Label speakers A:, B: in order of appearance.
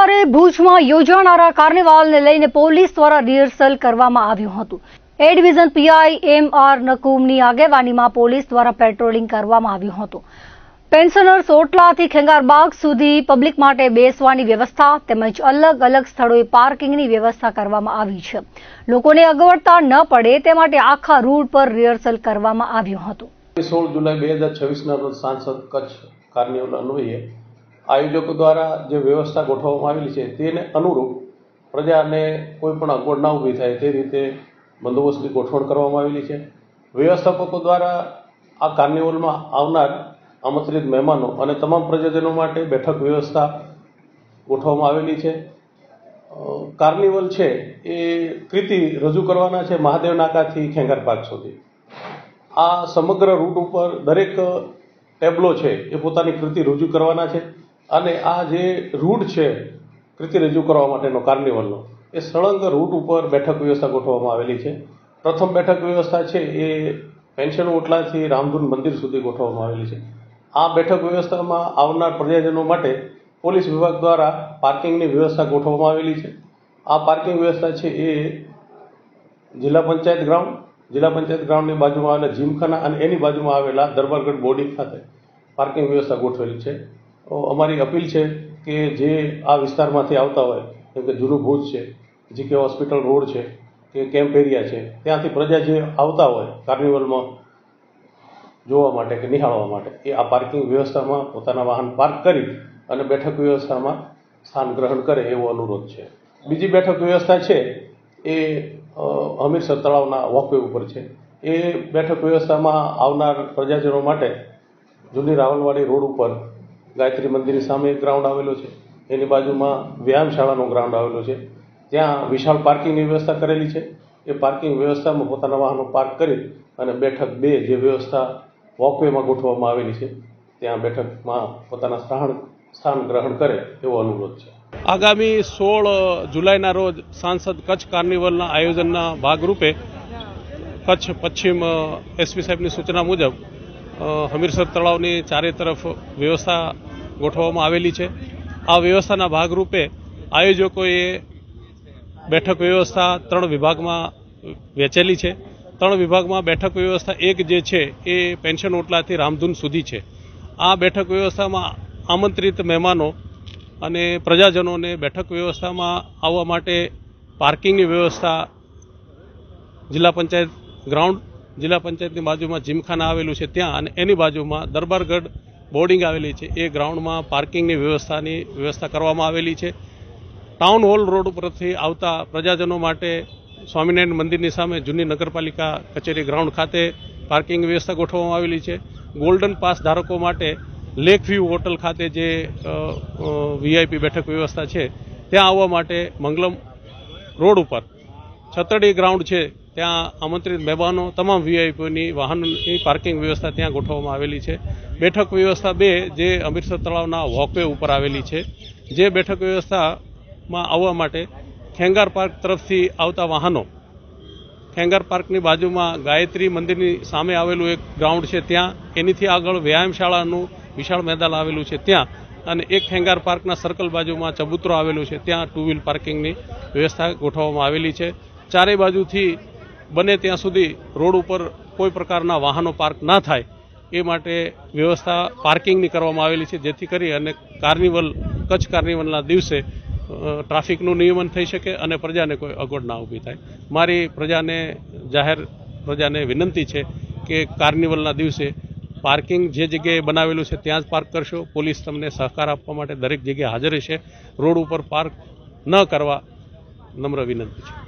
A: રવિવારે ભુજમાં યોજાનારા કાર્નિવાલને લઈને પોલીસ દ્વારા રિહર્સલ કરવામાં આવ્યું હતું। એ ડિવિઝન પીઆઈ એમ.આર. નકુમની આગેવાનીમાં પોલીસ દ્વારા પેટ્રોલિંગ કરવામાં આવ્યું હતું। પેન્શનર્સ ઓટલાથી ખેંગારબાગ સુધી પબ્લિક માટે બેસવાની વ્યવસ્થા તેમજ અલગ અલગ સ્થળોએ પાર્કિંગની વ્યવસ્થા કરવામાં આવી છે। લોકોને અગવડતા ન પડે તે માટે આખા રૂટ પર રિહર્સલ કરવામાં આવ્યું હતું।
B: 16 જુલાઈ 2026ના રોજ સાંસદ કચ્છ કાર્નિવલ અન્વયે આયોજકો દ્વારા જે વ્યવસ્થા ગોઠવવામાં આવેલી છે તેને અનુરૂપ પ્રજાને કોઈ પણ અગવડ ન ઊભી થાય તે રીતે બંદોબસ્તની ગોઠવણ કરવામાં આવેલી છે। વ્યવસ્થાપકો દ્વારા આ કાર્નિવલમાં આવનાર આમંત્રિત મહેમાનો અને તમામ પ્રજાજનો માટે બેઠક વ્યવસ્થા ગોઠવવામાં આવેલી છે। કાર્નિવલ છે એ કૃતિ રજૂ કરવાના છે મહાદેવ નાકાથી ખેંગાર પાર્ક સુધી। આ સમગ્ર રૂટ ઉપર દરેક ટેબલો છે એ પોતાની કૃતિ રજૂ કરવાના છે અને આ જે રૂટ છે કૃતિ રજૂ કરવા માટેનો કાર્નિવલનો એ સળંગ રૂટ ઉપર બેઠક વ્યવસ્થા ગોઠવવામાં આવેલી છે। પ્રથમ બેઠક વ્યવસ્થા છે એ પેન્શન ઓટલાથી રામધૂન મંદિર સુધી ગોઠવવામાં આવેલી છે। આ બેઠક વ્યવસ્થામાં આવનાર પ્રજાજનો માટે પોલીસ વિભાગ દ્વારા પાર્કિંગની વ્યવસ્થા ગોઠવવામાં આવેલી છે। આ પાર્કિંગ વ્યવસ્થા છે એ જિલ્લા પંચાયત ગ્રાઉન્ડની બાજુમાં આવેલા જીમખાના અને એની બાજુમાં આવેલા દરબારગઢ બોર્ડિંગ ખાતે પાર્કિંગ વ્યવસ્થા ગોઠવેલી છે। અમારી અપીલ છે કે જે આ વિસ્તારમાંથી આવતા હોય જેમ કે જૂનું ભુજ છે, જીકે હોસ્પિટલ રોડ છે કે કેમ્પ એરિયા છે, ત્યાંથી પ્રજા જે આવતા હોય કાર્નિવલમાં જોવા માટે કે નિહાળવા માટે એ આ પાર્કિંગ વ્યવસ્થામાં પોતાના વાહન પાર્ક કરી અને બેઠક વ્યવસ્થામાં સ્થાન ગ્રહણ કરે એવો અનુરોધ છે। બીજી બેઠક વ્યવસ્થા છે એ હમીરસર તળાવના વોકવે ઉપર છે। એ બેઠક વ્યવસ્થામાં આવનાર પ્રજાજનો માટે જૂની રાવલવાડી રોડ ઉપર ગાયત્રી મંદિરની સામે એક ગ્રાઉન્ડ આવેલો છે, એની બાજુમાં વ્યાયામશાળાનો ગ્રાઉન્ડ આવેલો છે, ત્યાં વિશાળ પાર્કિંગની વ્યવસ્થા કરેલી છે। એ પાર્કિંગ વ્યવસ્થામાં પોતાના વાહનો પાર્ક કરી અને બેઠક 2 જે વ્યવસ્થા વોકવેમાં ગોઠવવામાં આવેલી છે ત્યાં બેઠકમાં પોતાના સ્થાન ગ્રહણ કરે એવો અનુરોધ છે।
C: આગામી 16 જુલાઈના રોજ સાંસદ કચ્છ કાર્નિવલના આયોજનના ભાગરૂપે કચ્છ પશ્ચિમ એસપી સાહેબની સૂચના મુજબ હમીરસર તળાવની ચારે તરફ વ્યવસ્થા ગોઠવવામાં આવેલી છે। આ વ્યવસ્થાના ભાગરૂપે આયોજકોએ બેઠક વ્યવસ્થા 3 વિભાગમાં વહેંચેલી છે। 3 વિભાગમાં બેઠક વ્યવસ્થા એક જે છે એ પેન્શન ઓટલાથી રામધૂન સુધી છે। આ બેઠક વ્યવસ્થામાં આમંત્રિત મહેમાનો અને પ્રજાજનોને બેઠક વ્યવસ્થામાં આવવા માટે પાર્કિંગની વ્યવસ્થા જિલ્લા પંચાયત ગ્રાઉન્ડ, જિલ્લા પંચાયતની બાજુમાં જીમખાના આવેલું છે ત્યાં અને એની બાજુમાં દરબારગઢ બોર્ડિંગ આવેલી છે એ ગ્રાઉન્ડમાં પાર્કિંગની વ્યવસ્થા કરવામાં આવેલી છે। ટાઉન હોલ રોડ ઉપરથી આવતા પ્રજાજનો માટે સ્વામિનારાયણ મંદિરની સામે જૂની નગરપાલિકા કચેરી ગ્રાઉન્ડ ખાતે પાર્કિંગ વ્યવસ્થા ગોઠવવામાં આવેલી છે। ગોલ્ડન પાસ ધારકો માટે લેક વ્યૂ હોટલ ખાતે જે વીઆઈપી બેઠક વ્યવસ્થા છે ત્યાં આવવા માટે મંગલમ રોડ ઉપર છતડી ગ્રાઉન્ડ છે ત્યાં આમંત્રિત મહેમાનો તમામ વીઆઈપીની વાહનોની પાર્કિંગ વ્યવસ્થા ત્યાં ગોઠવવામાં આવેલી છે। બેઠક વ્યવસ્થા 2 જે હમીરસર તળાવના વોકવે ઉપર આવેલી છે, જે બેઠક વ્યવસ્થામાં આવવા માટે ખેંગાર પાર્ક તરફથી આવતા વાહનો ખેંગાર પાર્કની બાજુમાં ગાયત્રી મંદિરની સામે આવેલું એક ગ્રાઉન્ડ છે ત્યાં, એનીથી આગળ વ્યાયામશાળાનું વિશાળ મેદાન આવેલું છે ત્યાં અને એક ખેંગાર પાર્કના સર્કલ બાજુમાં ચબૂતરો આવેલું છે ત્યાં 2 વ્હીલ પાર્કિંગની વ્યવસ્થા ગોઠવવામાં આવેલી છે। ચારે બાજુથી બને ત્યાં સુધી રોડ ઉપર કોઈ પ્રકારના વાહનો પાર્ક ના થાય એ માટે વ્યવસ્થા પાર્કિંગની કરવામાં આવેલી છે, જેથી કરી અને કચ્છ કાર્નિવલના દિવસે ટ્રાફિકનું નિયમન થઈ શકે અને પ્રજાને કોઈ અગવડ ના ઊભી થાય। મારી જાહેર પ્રજાને વિનંતી છે કે કાર્નિવલના દિવસે પાર્કિંગ જે જગ્યાએ બનાવેલું છે ત્યાં જ પાર્ક કરશો। પોલીસ તમને સહકાર આપવા માટે દરેક જગ્યાએ હાજર રહેશે। રોડ ઉપર પાર્ક ન કરવા નમ્ર વિનંતી છે।